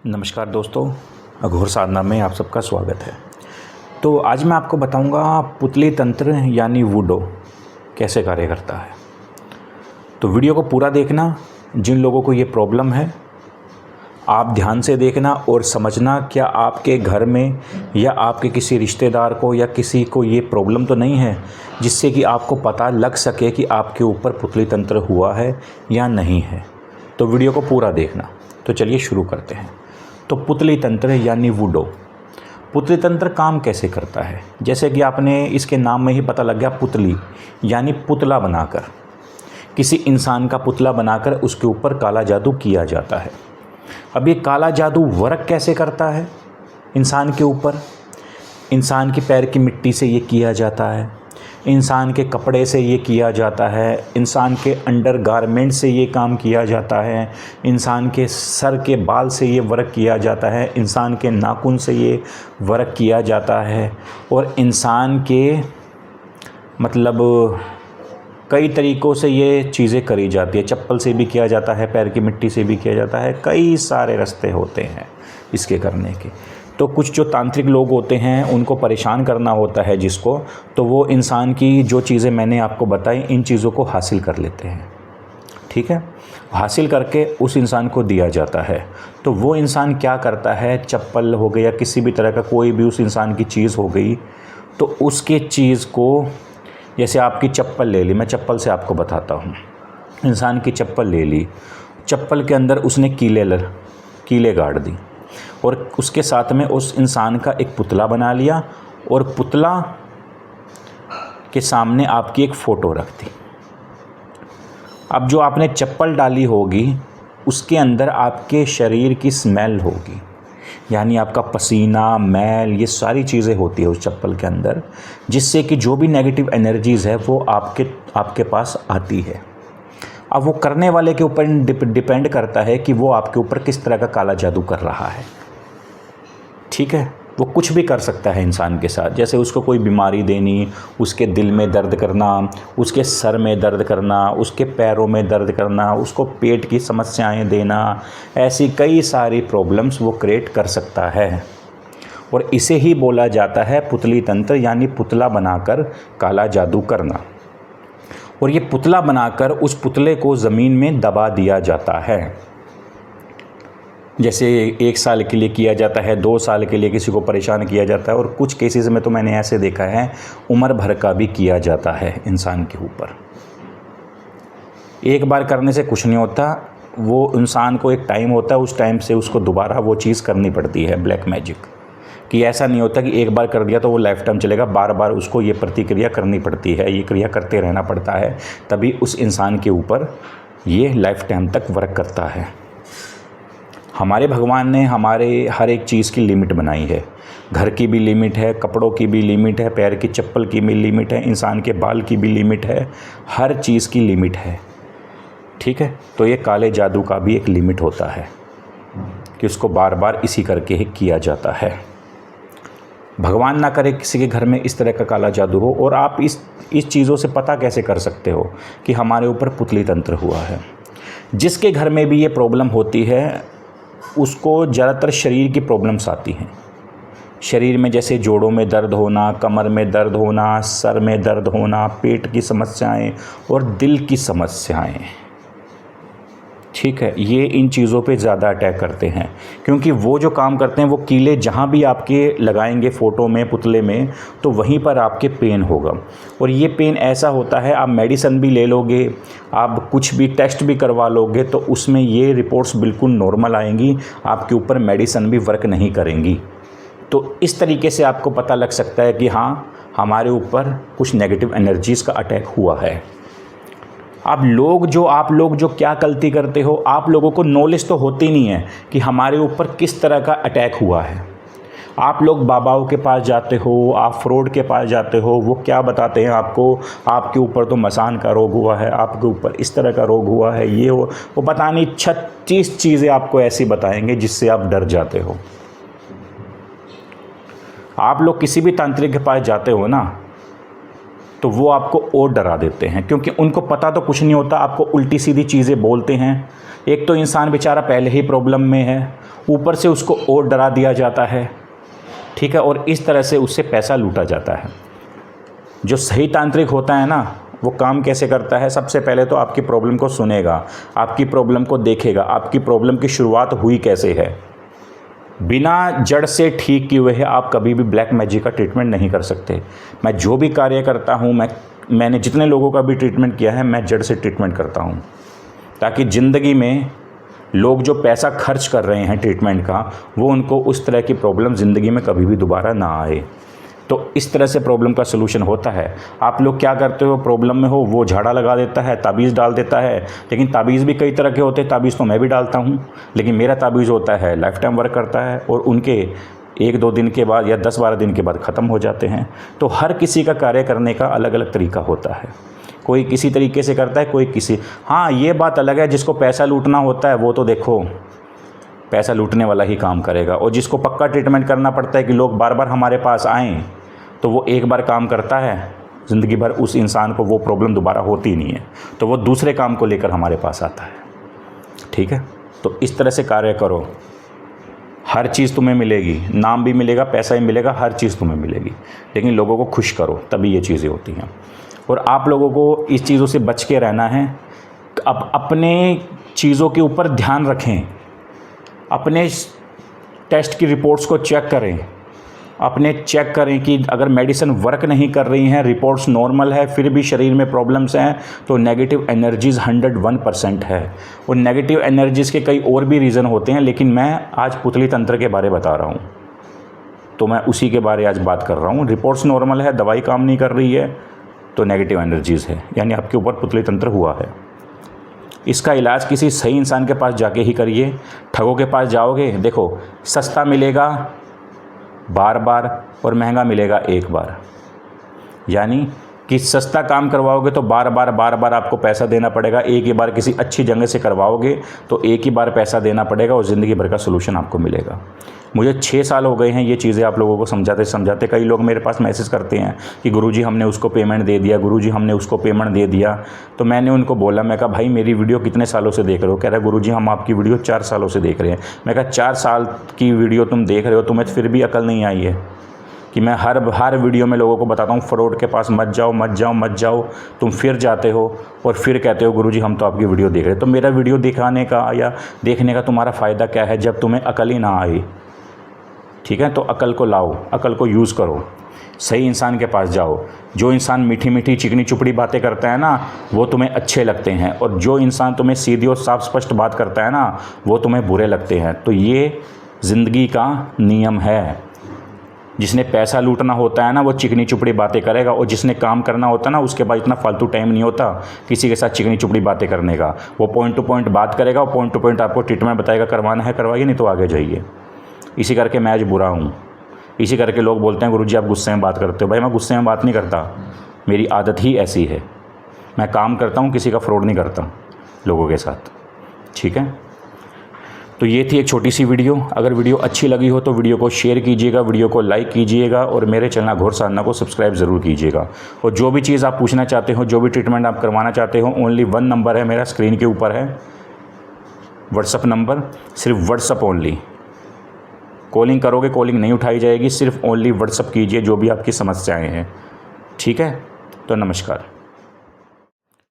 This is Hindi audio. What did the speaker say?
नमस्कार दोस्तों, अघोर साधना में आप सबका स्वागत है। तो आज मैं आपको बताऊंगा पुतली तंत्र यानी वुडो कैसे कार्य करता है। तो वीडियो को पूरा देखना। जिन लोगों को ये प्रॉब्लम है आप ध्यान से देखना और समझना क्या आपके घर में या आपके किसी रिश्तेदार को या किसी को ये प्रॉब्लम तो नहीं है, जिससे कि आपको पता लग सके कि आपके ऊपर पुतली तंत्र हुआ है या नहीं है। तो वीडियो को पूरा देखना। तो चलिए शुरू करते हैं। तो पुतली तंत्र यानी वुडो। पुतली तंत्र काम कैसे करता है, जैसे कि आपने इसके नाम में ही पता लग गया, पुतली यानी पुतला बनाकर, किसी इंसान का पुतला बनाकर उसके ऊपर काला जादू किया जाता है। अब ये काला जादू वर्क कैसे करता है इंसान के ऊपर? इंसान के पैर की मिट्टी से ये किया जाता है, इंसान के कपड़े से ये किया जाता है, इंसान के अंडर गारमेंट से ये काम किया जाता है, इंसान के सर के बाल से ये वर्क किया जाता है, इंसान के नाखून से ये वर्क किया जाता है, और इंसान के कई तरीक़ों से ये चीज़ें करी जाती है। चप्पल से भी किया जाता है, पैर की मिट्टी से भी किया जाता है, कई सारे रास्ते होते हैं इसके करने के। तो कुछ जो तांत्रिक लोग होते हैं उनको परेशान करना होता है जिसको, तो वो इंसान की जो चीज़ें मैंने आपको बताई इन चीज़ों को हासिल कर लेते हैं। ठीक है, हासिल करके उस इंसान को दिया जाता है। तो वो इंसान क्या करता है, चप्पल हो गई या किसी भी तरह का कोई भी उस इंसान की चीज़ हो गई, तो उसके चीज़ को, जैसे आपकी चप्पल ले ली, मैं चप्पल से आपको बताता हूँ। इंसान की चप्पल ले ली, चप्पल के अंदर उसने कीले गाड़ दी और उसके साथ में उस इंसान का एक पुतला बना लिया और पुतला के सामने आपकी एक फ़ोटो रख दी। अब जो आपने चप्पल डाली होगी उसके अंदर आपके शरीर की स्मेल होगी, यानी आपका पसीना, मैल, ये सारी चीज़ें होती है उस चप्पल के अंदर, जिससे कि जो भी नेगेटिव एनर्जीज़ है वो आपके पास आती है। अब वो करने वाले के ऊपर डिपेंड करता है कि वो आपके ऊपर किस तरह का काला जादू कर रहा है। ठीक है, वो कुछ भी कर सकता है इंसान के साथ, जैसे उसको कोई बीमारी देनी, उसके दिल में दर्द करना, उसके सर में दर्द करना, उसके पैरों में दर्द करना, उसको पेट की समस्याएं देना, ऐसी कई सारी प्रॉब्लम्स वो क्रिएट कर सकता है। और इसे ही बोला जाता है पुतली तंत्र, यानी पुतला बनाकर काला जादू करना। और ये पुतला बनाकर उस पुतले को ज़मीन में दबा दिया जाता है। जैसे 1 साल के लिए किया जाता है, 2 साल के लिए किसी को परेशान किया जाता है, और कुछ केसेस में तो मैंने ऐसे देखा है उम्र भर का भी किया जाता है इंसान के ऊपर। एक बार करने से कुछ नहीं होता, वो इंसान को एक टाइम होता है, उस टाइम से उसको दोबारा वो चीज़ करनी पड़ती है, ब्लैक मैजिक। कि ऐसा नहीं होता कि एक बार कर दिया तो वो लाइफ टाइम चलेगा, बार बार उसको ये प्रतिक्रिया करनी पड़ती है, ये क्रिया करते रहना पड़ता है, तभी उस इंसान के ऊपर ये लाइफ टाइम तक वर्क करता है। हमारे भगवान ने हमारे हर एक चीज़ की लिमिट बनाई है। घर की भी लिमिट है, कपड़ों की भी लिमिट है, पैर की चप्पल की भी लिमिट है, इंसान के बाल की भी लिमिट है, हर चीज़ की लिमिट है। ठीक है, तो ये काले जादू का भी एक लिमिट होता है कि उसको बार बार इसी करके ही किया जाता है। भगवान ना करे किसी के घर में इस तरह का काला जादू हो। और आप इस चीज़ों से पता कैसे कर सकते हो कि हमारे ऊपर पुतली तंत्र हुआ है? जिसके घर में भी ये प्रॉब्लम होती है उसको ज़्यादातर शरीर की प्रॉब्लम्स आती हैं। शरीर में जैसे जोड़ों में दर्द होना, कमर में दर्द होना, सर में दर्द होना, पेट की समस्याएं और दिल की समस्याएं। ठीक है, ये इन चीज़ों पे ज़्यादा अटैक करते हैं, क्योंकि वो जो काम करते हैं वो कीले जहाँ भी आपके लगाएंगे फ़ोटो में, पुतले में, तो वहीं पर आपके पेन होगा। और ये पेन ऐसा होता है, आप मेडिसिन भी ले लोगे, आप कुछ भी टेस्ट भी करवा लोगे, तो उसमें ये रिपोर्ट्स बिल्कुल नॉर्मल आएंगी, आपके ऊपर मेडिसिन भी वर्क नहीं करेंगी। तो इस तरीके से आपको पता लग सकता है कि हाँ, हमारे ऊपर कुछ नेगेटिव एनर्जीज़ का अटैक हुआ है। आप लोग जो क्या गलती करते हो, आप लोगों को नॉलेज तो होती नहीं है कि हमारे ऊपर किस तरह का अटैक हुआ है। आप लोग बाबाओं के पास जाते हो, आप फ्रॉड के पास जाते हो, वो क्या बताते हैं आपको, आपके ऊपर तो मसान का रोग हुआ है, आपके ऊपर इस तरह का रोग हुआ है, ये वो पता नहीं 36 चीज़ें आपको ऐसी बताएंगे जिससे आप डर जाते हो। आप लोग किसी भी तांत्रिक के पास जाते हो ना, तो वो आपको और डरा देते हैं, क्योंकि उनको पता तो कुछ नहीं होता, आपको उल्टी सीधी चीज़ें बोलते हैं। एक तो इंसान बेचारा पहले ही प्रॉब्लम में है, ऊपर से उसको और डरा दिया जाता है, ठीक है, और इस तरह से उससे पैसा लूटा जाता है। जो सही तांत्रिक होता है ना, वो काम कैसे करता है, सबसे पहले तो आपकी प्रॉब्लम को सुनेगा, आपकी प्रॉब्लम को देखेगा, आपकी प्रॉब्लम की शुरुआत हुई कैसे है। बिना जड़ से ठीक किए हुए आप कभी भी ब्लैक मैजिक का ट्रीटमेंट नहीं कर सकते। मैं जो भी कार्य करता हूँ, मैंने जितने लोगों का भी ट्रीटमेंट किया है, मैं जड़ से ट्रीटमेंट करता हूँ, ताकि ज़िंदगी में लोग जो पैसा खर्च कर रहे हैं ट्रीटमेंट का, वो उनको उस तरह की प्रॉब्लम ज़िंदगी में कभी भी दोबारा ना आए। तो इस तरह से प्रॉब्लम का सलूशन होता है। आप लोग क्या करते हो, प्रॉब्लम में हो, वो झाड़ा लगा देता है, ताबीज़ डाल देता है, लेकिन ताबीज़ भी कई तरह के होते हैं। ताबीज़ तो मैं भी डालता हूँ, लेकिन मेरा ताबीज़ होता है लाइफ टाइम वर्क करता है, और उनके 1-2 दिन के बाद या 10-12 दिन के बाद ख़त्म हो जाते हैं। तो हर किसी का कार्य करने का अलग अलग तरीका होता है। कोई किसी तरीके से करता है, कोई किसी। हाँ, ये बात अलग है, जिसको पैसा लूटना होता है वो तो देखो पैसा लूटने वाला ही काम करेगा, और जिसको पक्का ट्रीटमेंट करना पड़ता है कि लोग बार बार हमारे पास आएँ, तो वो एक बार काम करता है, ज़िंदगी भर उस इंसान को वो प्रॉब्लम दोबारा होती नहीं है, तो वो दूसरे काम को लेकर हमारे पास आता है। ठीक है, तो इस तरह से कार्य करो, हर चीज़ तुम्हें मिलेगी, नाम भी मिलेगा, पैसा भी मिलेगा, हर चीज़ तुम्हें मिलेगी, लेकिन लोगों को खुश करो, तभी ये चीज़ें होती हैं। और आप लोगों को इस चीज़ों से बच के रहना है। अब अपने चीज़ों के ऊपर ध्यान रखें, अपने टेस्ट की रिपोर्ट्स को चेक करें, अपने चेक करें कि अगर मेडिसिन वर्क नहीं कर रही हैं, रिपोर्ट्स नॉर्मल है, फिर भी शरीर में प्रॉब्लम्स हैं, तो नेगेटिव एनर्जीज़ 101% है। और नेगेटिव एनर्जीज़ के कई और भी रीज़न होते हैं, लेकिन मैं आज पुतली तंत्र के बारे बता रहा हूँ, तो मैं उसी के बारे आज बात कर रहा हूँ। रिपोर्ट्स नॉर्मल है, दवाई काम नहीं कर रही है, तो नेगेटिव एनर्जीज़ है, यानी आपके ऊपर पुतली तंत्र हुआ है। इसका इलाज किसी सही इंसान के पास जाके ही करिए। ठगों के पास जाओगे, देखो सस्ता मिलेगा बार बार और महंगा मिलेगा एक बार, यानी कि सस्ता काम करवाओगे तो बार बार आपको पैसा देना पड़ेगा। एक ही बार किसी अच्छी जगह से करवाओगे तो एक ही बार पैसा देना पड़ेगा और ज़िंदगी भर का सलूशन आपको मिलेगा। मुझे 6 साल हो गए हैं ये चीज़ें आप लोगों को समझाते। कई लोग मेरे पास मैसेज करते हैं कि गुरुजी हमने उसको पेमेंट दे दिया, गुरुजी हमने उसको पेमेंट दे दिया। तो मैंने उनको बोला, मैं कहा भाई मेरी वीडियो कितने सालों से देख रहे हो? कह रहा है गुरुजी हम आपकी वीडियो 4 सालों से देख रहे हैं। मैं कहा 4 साल की वीडियो तुम देख रहे हो, तुम्हें फिर भी अकल नहीं आई है कि मैं हर वीडियो में लोगों को बताता हूँ फ्रॉड के पास मत जाओ। तुम फिर जाते हो और फिर कहते हो गुरुजी हम तो आपकी वीडियो देख रहे हैं। तो मेरा वीडियो दिखाने का या देखने का तुम्हारा फ़ायदा क्या है जब तुम्हें अकल ही ना आई? ठीक है, तो अकल को लाओ, अकल को यूज़ करो, सही इंसान के पास जाओ। जो इंसान मीठी मीठी चिकनी चुपड़ी बातें करता है ना, वो तुम्हें अच्छे लगते हैं, और जो इंसान तुम्हें सीधी और साफ स्पष्ट बात करता है ना, वो तुम्हें बुरे लगते हैं। तो ये ज़िंदगी का नियम है। जिसने पैसा लूटना होता है ना, वो चिकनी चुपड़ी बातें करेगा, और जिसने काम करना होता है ना, उसके पास इतना फालतू टाइम नहीं होता किसी के साथ चिकनी चुपड़ी बातें करने का। वो पॉइंट टू पॉइंट बात करेगा और पॉइंट टू पॉइंट आपको ट्रीटमेंट बताएगा, करवाना है करवाइए, नहीं तो आगे जाइए। इसी करके मैं आज बुरा हूँ, इसी करके लोग बोलते हैं गुरुजी आप गुस्से में बात करते हो। भाई मैं गुस्से में बात नहीं करता, मेरी आदत ही ऐसी है। मैं काम करता हूँ, किसी का फ्रॉड नहीं करता लोगों के साथ। ठीक है, तो ये थी एक छोटी सी वीडियो। अगर वीडियो अच्छी लगी हो तो वीडियो को शेयर कीजिएगा, वीडियो को लाइक कीजिएगा, और मेरे चैनल घोर साधना को सब्सक्राइब ज़रूर कीजिएगा। और जो भी चीज़ आप पूछना चाहते हो, जो भी ट्रीटमेंट आप करवाना चाहते हो, ओनली 1 नंबर है मेरा, स्क्रीन के ऊपर है व्हाट्सअप नंबर, सिर्फ व्हाट्सअप ओनली। कॉलिंग करोगे, कॉलिंग नहीं उठाई जाएगी, सिर्फ ओनली व्हाट्सअप कीजिए जो भी आपकी समस्याएं हैं। ठीक है, तो नमस्कार।